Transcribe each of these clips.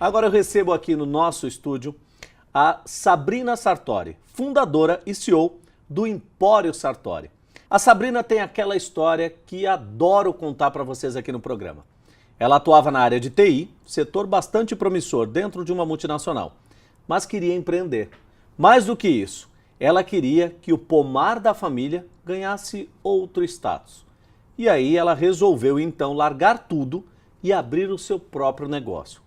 Agora eu recebo aqui no nosso estúdio a Sabrina Sartori, fundadora e CEO do Empório Sartori. A Sabrina tem aquela história que adoro contar para vocês aqui no programa. Ela atuava na área de TI, setor bastante promissor dentro de uma multinacional, mas queria empreender. Mais do que isso, ela queria que o pomar da família ganhasse outro status. E aí ela resolveu então largar tudo e abrir o seu próprio negócio.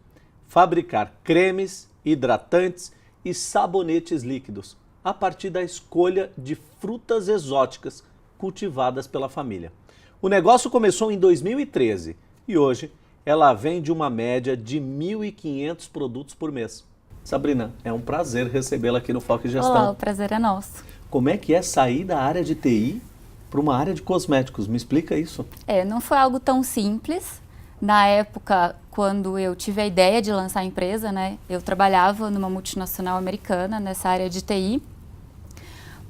Fabricar cremes, hidratantes e sabonetes líquidos a partir da escolha de frutas exóticas cultivadas pela família. O negócio começou em 2013 e hoje ela vende uma média de 1.500 produtos por mês. Sabrina, é um prazer recebê-la aqui no Foco em Gestão. Olá, o prazer é nosso. Como é que é sair da área de TI para uma área de cosméticos? Me explica isso. Não foi algo tão simples. Na época, quando eu tive a ideia de lançar a empresa, eu trabalhava numa multinacional americana nessa área de TI,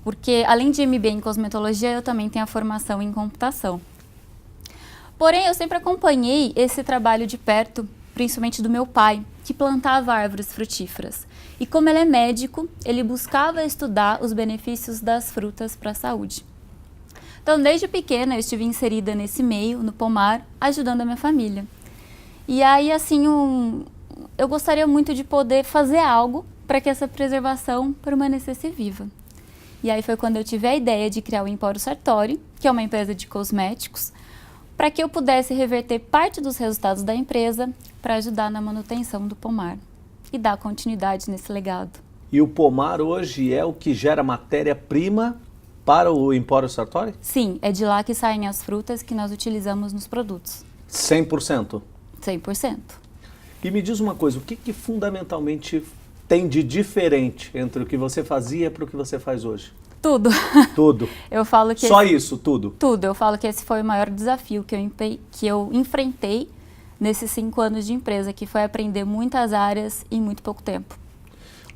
porque além de MBA em cosmetologia, eu também tenho a formação em computação. Porém, eu sempre acompanhei esse trabalho de perto, principalmente do meu pai, que plantava árvores frutíferas. E como ele é médico, ele buscava estudar os benefícios das frutas para a saúde. Então, desde pequena, eu estive inserida nesse meio, no pomar, ajudando a minha família. E aí, assim, eu gostaria muito de poder fazer algo para que essa preservação permanecesse viva. E aí foi quando eu tive a ideia de criar o Empório Sartori, que é uma empresa de cosméticos, para que eu pudesse reverter parte dos resultados da empresa para ajudar na manutenção do pomar e dar continuidade nesse legado. E o pomar hoje é o que gera matéria-prima para o Empório Sartori? Sim, é de lá que saem as frutas que nós utilizamos nos produtos. 100%? 100%. E me diz uma coisa, o que fundamentalmente tem de diferente entre o que você fazia para o que você faz hoje? Tudo. Tudo? Eu falo que Só isso, tudo? Tudo. Eu falo que esse foi o maior desafio que eu enfrentei nesses 5 anos de empresa, que foi aprender muitas áreas em muito pouco tempo.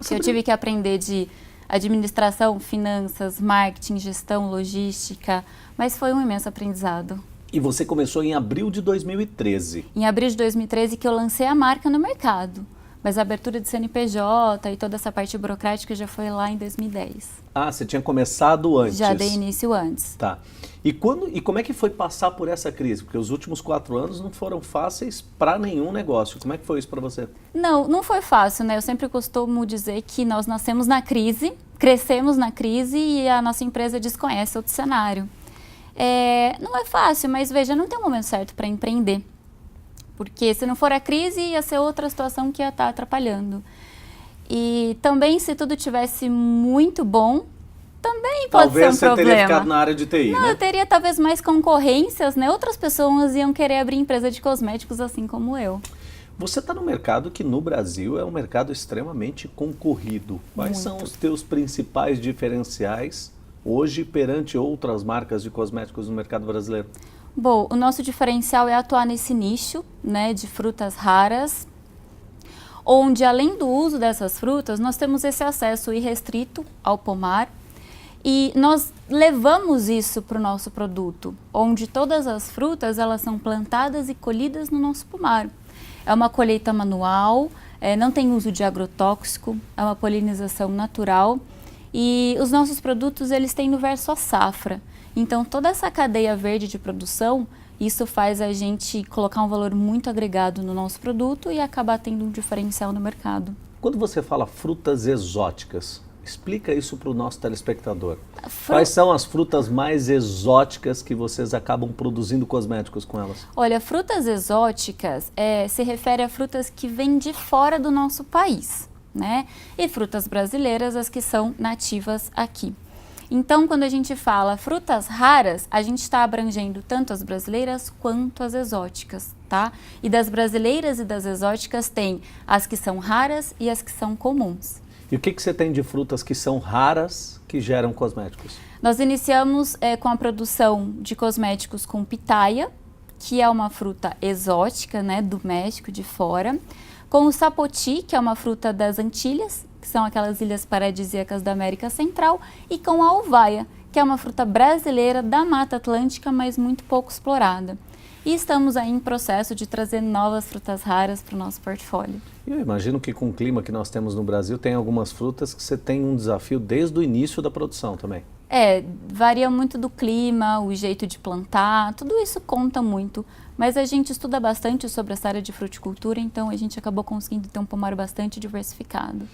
Eu tive que aprender de administração, finanças, marketing, gestão, logística, mas foi um imenso aprendizado. E você começou em abril de 2013? Em abril de 2013 que eu lancei a marca no mercado. Mas a abertura de CNPJ e toda essa parte burocrática já foi lá em 2010. Ah, você tinha começado antes? Já dei início antes. Tá. E como é que foi passar por essa crise? Porque os últimos 4 anos não foram fáceis para nenhum negócio. Como é que foi isso para você? Não foi fácil, né? Eu sempre costumo dizer que nós nascemos na crise, crescemos na crise e a nossa empresa desconhece outro cenário. Não é fácil, mas veja, não tem um momento certo para empreender. Porque se não for a crise, ia ser outra situação que ia estar atrapalhando. E também, se tudo tivesse muito bom, também pode ser um problema. Talvez você teria ficado na área de TI, Não, né? eu teria talvez mais concorrências, né? Outras pessoas iam querer abrir empresa de cosméticos assim como eu. Você está no mercado que no Brasil é um mercado extremamente concorrido. Quais são os teus principais diferenciais hoje perante outras marcas de cosméticos no mercado brasileiro? Bom, o nosso diferencial é atuar nesse nicho, né, de frutas raras, onde além do uso dessas frutas, nós temos esse acesso irrestrito ao pomar e nós levamos isso para o nosso produto, onde todas as frutas elas são plantadas e colhidas no nosso pomar. É uma colheita manual, não tem uso de agrotóxico, é uma polinização natural e os nossos produtos eles têm no verso a safra. Então, toda essa cadeia verde de produção, isso faz a gente colocar um valor muito agregado no nosso produto e acabar tendo um diferencial no mercado. Quando você fala frutas exóticas, explica isso para o nosso telespectador. Quais são as frutas mais exóticas que vocês acabam produzindo cosméticos com elas? Olha, frutas exóticas se refere a frutas que vêm de fora do nosso país, né? E frutas brasileiras, as que são nativas aqui. Então, quando a gente fala frutas raras, a gente está abrangendo tanto as brasileiras quanto as exóticas, tá? E das brasileiras e das exóticas tem as que são raras e as que são comuns. E o que você tem de frutas que são raras que geram cosméticos? Nós iniciamos com a produção de cosméticos com pitaia, que é uma fruta exótica, né, do México, de fora. Com o sapoti, que é uma fruta das Antilhas, que são aquelas ilhas paradisíacas da América Central, e com a uvaia, que é uma fruta brasileira da Mata Atlântica, mas muito pouco explorada. E estamos aí em processo de trazer novas frutas raras para o nosso portfólio. Eu imagino que com o clima que nós temos no Brasil, tem algumas frutas que você tem um desafio desde o início da produção também. Varia muito do clima, o jeito de plantar, tudo isso conta muito. Mas a gente estuda bastante sobre essa área de fruticultura, então a gente acabou conseguindo ter um pomar bastante diversificado.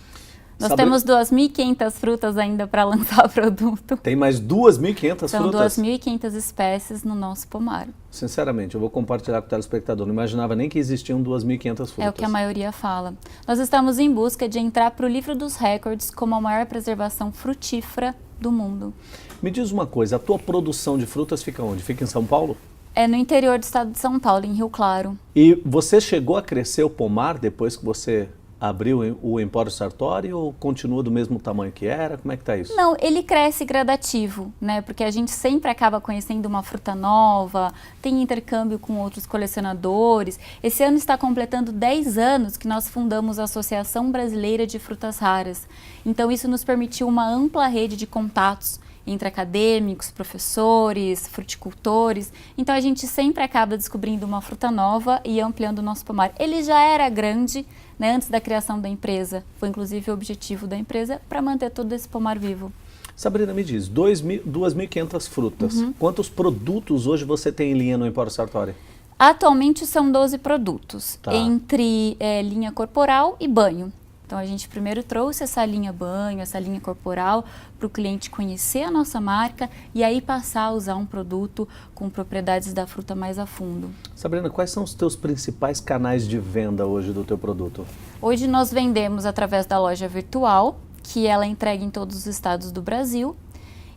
Nós temos 2.500 frutas ainda para lançar o produto. Tem mais 2.500 frutas? São 2.500 espécies no nosso pomar. Sinceramente, eu vou compartilhar com o telespectador. Não imaginava nem que existiam 2.500 frutas. É o que a maioria fala. Nós estamos em busca de entrar para o livro dos recordes como a maior preservação frutífera do mundo. Me diz uma coisa, a tua produção de frutas fica onde? Fica em São Paulo? É no interior do estado de São Paulo, em Rio Claro. E você chegou a crescer o pomar depois que você abriu o Empório Sartori ou continua do mesmo tamanho que era? Como é que está isso? Não, ele cresce gradativo, né? Porque a gente sempre acaba conhecendo uma fruta nova, tem intercâmbio com outros colecionadores. Esse ano está completando 10 anos que nós fundamos a Associação Brasileira de Frutas Raras. Então isso nos permitiu uma ampla rede de contatos entre acadêmicos, professores, fruticultores. Então a gente sempre acaba descobrindo uma fruta nova e ampliando o nosso pomar. Ele já era grande, né, antes da criação da empresa. Foi inclusive o objetivo da empresa para manter todo esse pomar vivo. Sabrina, me diz, 2.500 frutas. Quantos produtos hoje você tem em linha no Empório Sartori? Atualmente são 12 produtos, Tá. entre linha corporal e banho. Então a gente primeiro trouxe essa linha banho, essa linha corporal, para o cliente conhecer a nossa marca e aí passar a usar um produto com propriedades da fruta mais a fundo. Sabrina, quais são os teus principais canais de venda hoje do teu produto? Hoje nós vendemos através da loja virtual, que ela entrega em todos os estados do Brasil.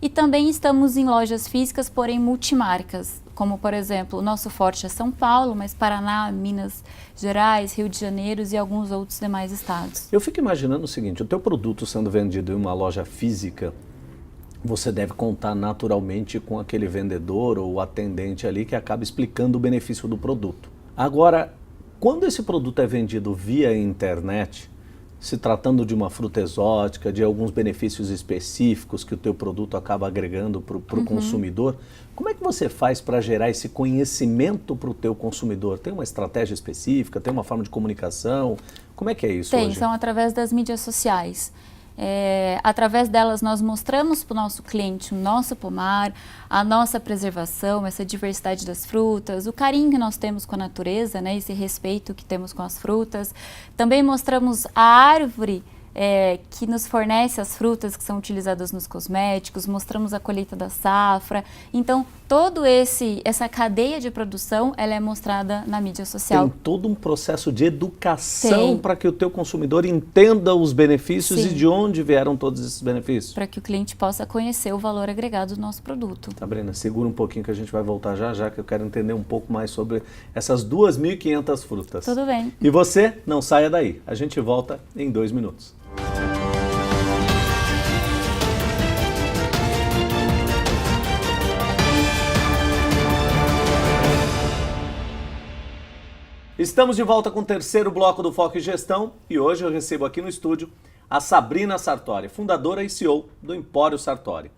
E também estamos em lojas físicas, porém multimarcas, como por exemplo, o nosso forte é São Paulo, mas Paraná, Minas Gerais, Rio de Janeiro e alguns outros demais estados. Eu fico imaginando o seguinte, o teu produto sendo vendido em uma loja física, você deve contar naturalmente com aquele vendedor ou atendente ali que acaba explicando o benefício do produto. Agora, quando esse produto é vendido via internet, se tratando de uma fruta exótica, de alguns benefícios específicos que o teu produto acaba agregando para o consumidor, como é que você faz para gerar esse conhecimento para o teu consumidor? Tem uma estratégia específica? Tem uma forma de comunicação? Como é que é isso hoje? São através das mídias sociais. Através delas nós mostramos para o nosso cliente o nosso pomar, a nossa preservação, essa diversidade das frutas, o carinho que nós temos com a natureza, né, esse respeito que temos com as frutas. Também mostramos a árvore que nos fornece as frutas que são utilizadas nos cosméticos, mostramos a colheita da safra. Então, essa cadeia de produção, ela é mostrada na mídia social. Tem todo um processo de educação para que o teu consumidor entenda os benefícios e de onde vieram todos esses benefícios. Para que o cliente possa conhecer o valor agregado do nosso produto. Sabrina, segura um pouquinho que a gente vai voltar já, que eu quero entender um pouco mais sobre essas 2.500 frutas. Tudo bem. E você, não saia daí. A gente volta em 2 minutos. Estamos de volta com o terceiro bloco do Foco em Gestão e hoje eu recebo aqui no estúdio a Sabrina Sartori, fundadora e CEO do Empório Sartori.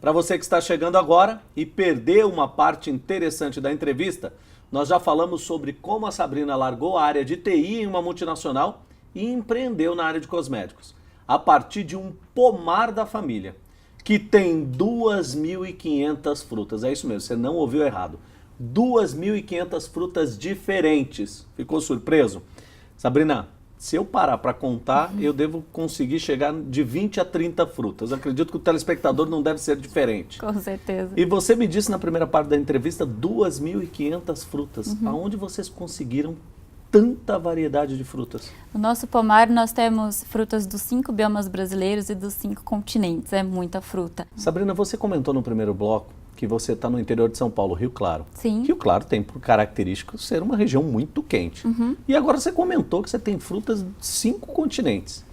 Para você que está chegando agora e perdeu uma parte interessante da entrevista, nós já falamos sobre como a Sabrina largou a área de TI em uma multinacional e empreendeu na área de cosméticos, a partir de um pomar da família, que tem 2.500 frutas. É isso mesmo, você não ouviu errado. 2.500 frutas diferentes. Ficou surpreso? Sabrina, se eu parar para contar, eu devo conseguir chegar de 20 a 30 frutas. Acredito que o telespectador não deve ser diferente. Com certeza. E você me disse na primeira parte da entrevista 2.500 frutas. Aonde vocês conseguiram tanta variedade de frutas? No nosso pomar nós temos frutas dos 5 biomas brasileiros e dos 5 continentes. É muita fruta. Sabrina, você comentou no primeiro bloco que você está no interior de São Paulo, Rio Claro. Sim. Rio Claro tem por característica ser uma região muito quente. E agora você comentou que você tem frutas de 5 continentes.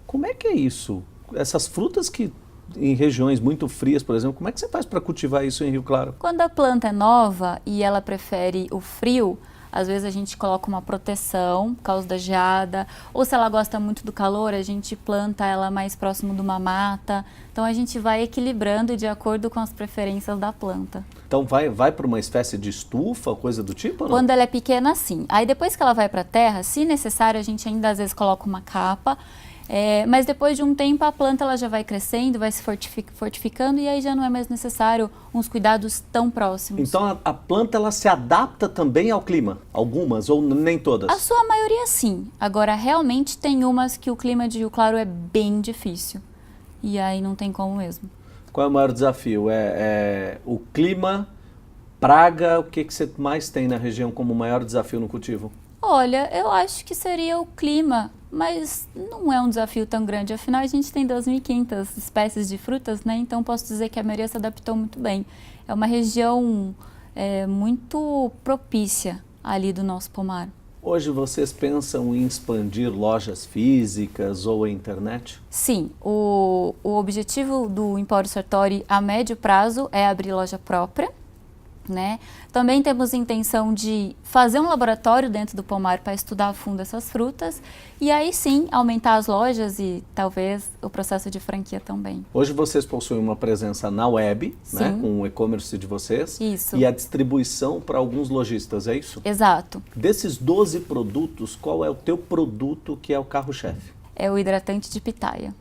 Como é que é isso? Essas frutas que em regiões muito frias, por exemplo, como é que você faz para cultivar isso em Rio Claro? Quando a planta é nova e ela prefere o frio, Às vezes a gente coloca uma proteção por causa da geada, ou se ela gosta muito do calor, a gente planta ela mais próximo de uma mata. Então a gente vai equilibrando de acordo com as preferências da planta. Então vai para uma espécie de estufa, coisa do tipo ou não? Quando ela é pequena, sim. Aí depois que ela vai para a terra, se necessário, a gente ainda às vezes coloca uma capa. Mas depois de um tempo a planta ela já vai crescendo, vai se fortificando e aí já não é mais necessário uns cuidados tão próximos. Então a planta ela se adapta também ao clima? Algumas ou nem todas? A sua maioria sim. Agora realmente tem umas que o clima de Rio Claro é bem difícil. E aí não tem como mesmo. Qual é o maior desafio? O clima, praga, o que você mais tem na região como maior desafio no cultivo? Olha, eu acho que seria o clima, mas não é um desafio tão grande. Afinal, a gente tem 2.500 espécies de frutas, né? Então posso dizer que a maioria se adaptou muito bem. É uma região muito propícia ali do nosso pomar. Hoje vocês pensam em expandir lojas físicas ou a internet? Sim, o objetivo do Empório Sartori a médio prazo é abrir loja própria, né? Também temos intenção de fazer um laboratório dentro do pomar para estudar a fundo essas frutas e aí sim aumentar as lojas e talvez o processo de franquia também. Hoje vocês possuem uma presença na web, né, com o e-commerce de vocês. Isso. E a distribuição para alguns lojistas, é isso? Exato. Desses 12 produtos, qual é o teu produto que é o carro-chefe? É o hidratante de pitaia.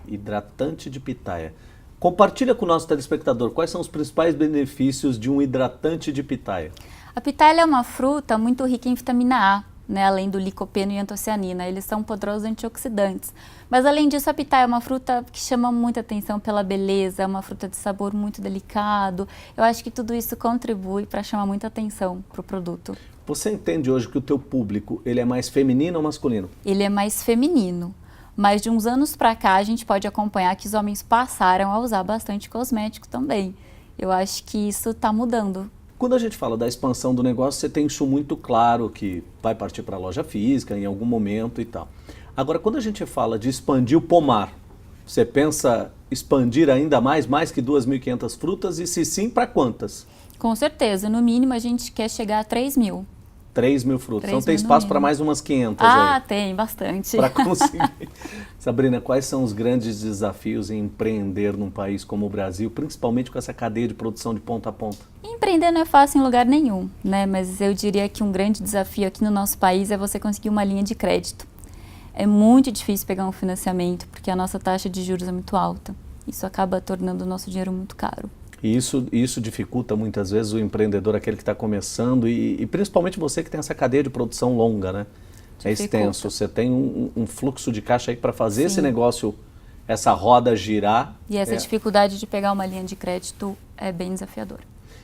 Hidratante de pitaia. Compartilha com o nosso telespectador quais são os principais benefícios de um hidratante de pitaia. A pitaia é uma fruta muito rica em vitamina A, né, além do licopeno e antocianina. Eles são poderosos antioxidantes. Mas além disso, a pitaia é uma fruta que chama muita atenção pela beleza, é uma fruta de sabor muito delicado. Eu acho que tudo isso contribui para chamar muita atenção para o produto. Você entende hoje que o teu público ele é mais feminino ou masculino? Ele é mais feminino. Mas de uns anos para cá a gente pode acompanhar que os homens passaram a usar bastante cosmético também. Eu acho que isso está mudando. Quando a gente fala da expansão do negócio, você tem isso muito claro que vai partir para a loja física em algum momento e tal. Agora, quando a gente fala de expandir o pomar, você pensa expandir ainda mais que 2.500 frutas e se sim, para quantas? Com certeza, no mínimo a gente quer chegar a 3.000. 3.000 frutas. 3.000 Então tem espaço para mais umas 500 Ah, aí. tem, bastante. Para conseguir. Sabrina, quais são os grandes desafios em empreender num país como o Brasil, principalmente com essa cadeia de produção de ponta a ponta? Empreender não é fácil em lugar nenhum, né? Mas eu diria que um grande desafio aqui no nosso país é você conseguir uma linha de crédito. É muito difícil pegar um financiamento, porque a nossa taxa de juros é muito alta. Isso acaba tornando o nosso dinheiro muito caro. E isso dificulta muitas vezes o empreendedor, aquele que está começando, e principalmente você que tem essa cadeia de produção longa, né? É extenso. Você tem um fluxo de caixa aí para fazer Sim. esse negócio, essa roda girar. E essa dificuldade de pegar uma linha de crédito é bem desafiadora.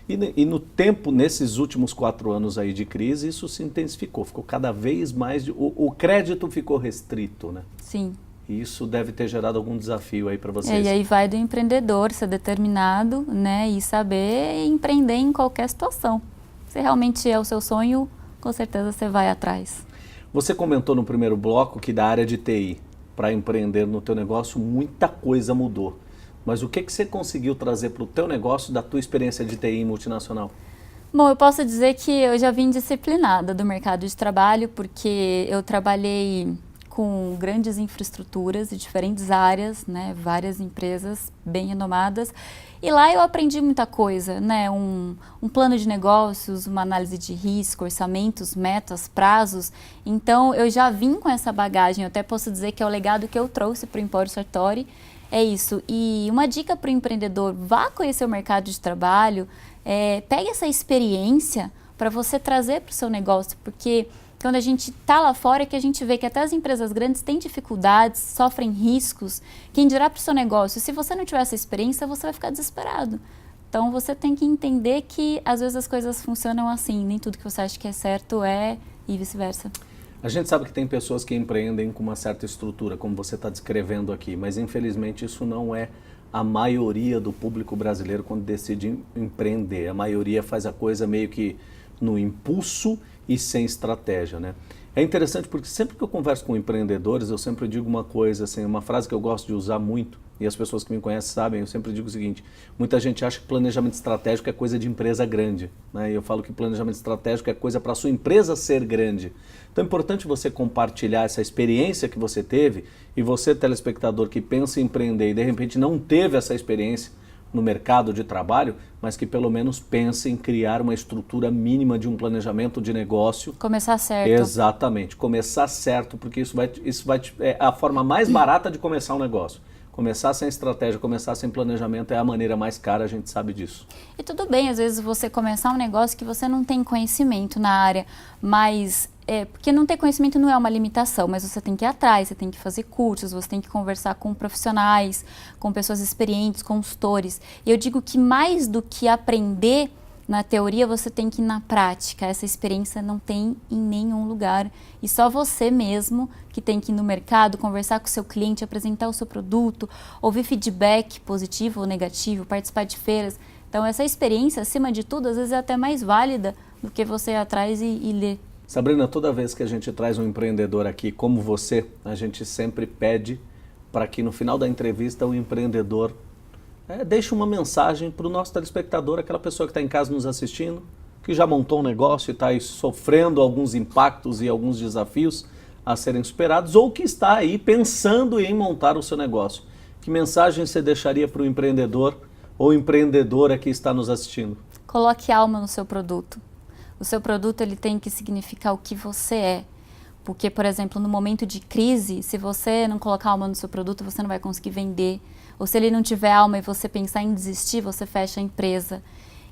E no tempo, nesses últimos 4 anos aí de crise, isso se intensificou. Ficou cada vez mais... O crédito ficou restrito, né? Sim. E isso deve ter gerado algum desafio aí para vocês. E aí vai do empreendedor ser determinado, né, e saber empreender em qualquer situação. Se realmente é o seu sonho, com certeza você vai atrás. Você comentou no primeiro bloco que da área de TI, para empreender no teu negócio, muita coisa mudou. Mas o que você conseguiu trazer para o teu negócio da tua experiência de TI multinacional? Bom, eu posso dizer que eu já vim disciplinada do mercado de trabalho, porque eu trabalhei com grandes infraestruturas de diferentes áreas, né, várias empresas bem renomadas. E lá eu aprendi muita coisa, né, um plano de negócios, uma análise de risco, orçamentos, metas, prazos. Então eu já vim com essa bagagem, eu até posso dizer que é o legado que eu trouxe para o Empório Sartori. É isso. E uma dica para o empreendedor, vá conhecer o mercado de trabalho, pegue essa experiência para você trazer para o seu negócio, porque quando a gente está lá fora é que a gente vê que até as empresas grandes têm dificuldades, sofrem riscos. Quem dirá para o seu negócio? Se você não tiver essa experiência, você vai ficar desesperado. Então você tem que entender que às vezes as coisas funcionam assim, nem tudo que você acha que é certo é e vice-versa. A gente sabe que tem pessoas que empreendem com uma certa estrutura, como você está descrevendo aqui, mas infelizmente isso não é a maioria do público brasileiro quando decide empreender. A maioria faz a coisa meio que no impulso e sem estratégia, né? É interessante porque sempre que eu converso com empreendedores, eu sempre digo uma coisa, assim, uma frase que eu gosto de usar muito, e as pessoas que me conhecem sabem, eu sempre digo o seguinte: muita gente acha que planejamento estratégico é coisa de empresa grande, né? E eu falo que planejamento estratégico é coisa para a sua empresa ser grande. Então é importante você compartilhar essa experiência que você teve, e você, telespectador, que pensa em empreender e de repente não teve essa experiência no mercado de trabalho, mas que pelo menos pense em criar uma estrutura mínima de um planejamento de negócio. Começar certo. Exatamente, começar certo, porque é a forma mais barata de começar um negócio. Começar sem estratégia, começar sem planejamento é a maneira mais cara, a gente sabe disso. E tudo bem, às vezes você começar um negócio que você não tem conhecimento na área, mas porque não ter conhecimento não é uma limitação, mas você tem que ir atrás, você tem que fazer cursos, você tem que conversar com profissionais, com pessoas experientes, consultores. E eu digo que mais do que aprender na teoria, você tem que ir na prática. Essa experiência não tem em nenhum lugar. E só você mesmo que tem que ir no mercado, conversar com o seu cliente, apresentar o seu produto, ouvir feedback positivo ou negativo, participar de feiras. Então, essa experiência, acima de tudo, às vezes é até mais válida do que você ir atrás e ler. Sabrina, toda vez que a gente traz um empreendedor aqui como você, a gente sempre pede para que no final da entrevista o empreendedor deixe uma mensagem para o nosso telespectador, aquela pessoa que está em casa nos assistindo, que já montou um negócio e está aí sofrendo alguns impactos e alguns desafios a serem superados, ou que está aí pensando em montar o seu negócio. Que mensagem você deixaria para o empreendedor ou empreendedora que está nos assistindo? Coloque alma no seu produto. O seu produto ele tem que significar o que você é. Porque, por exemplo, no momento de crise, se você não colocar alma no seu produto, você não vai conseguir vender. Ou se ele não tiver alma e você pensar em desistir, você fecha a empresa.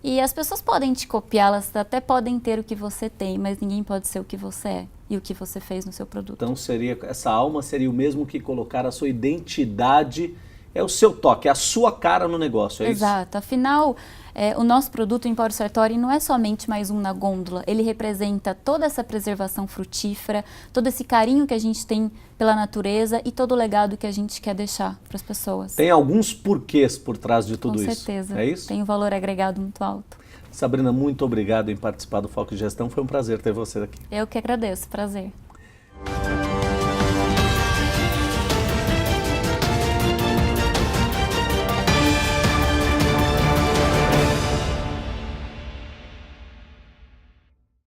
E as pessoas podem te copiar, elas até podem ter o que você tem, mas ninguém pode ser o que você é e o que você fez no seu produto. Então essa alma seria o mesmo que colocar a sua identidade, é o seu toque, é a sua cara no negócio, é isso? Exato. Afinal, o nosso produto, o Empório Sartori, não é somente mais um na gôndola. Ele representa toda essa preservação frutífera, todo esse carinho que a gente tem pela natureza e todo o legado que a gente quer deixar para as pessoas. Tem alguns porquês por trás de tudo isso. Com certeza. É isso? Tem um valor agregado muito alto. Sabrina, muito obrigado em participar do Foco de Gestão. Foi um prazer ter você aqui. Eu que agradeço. Prazer.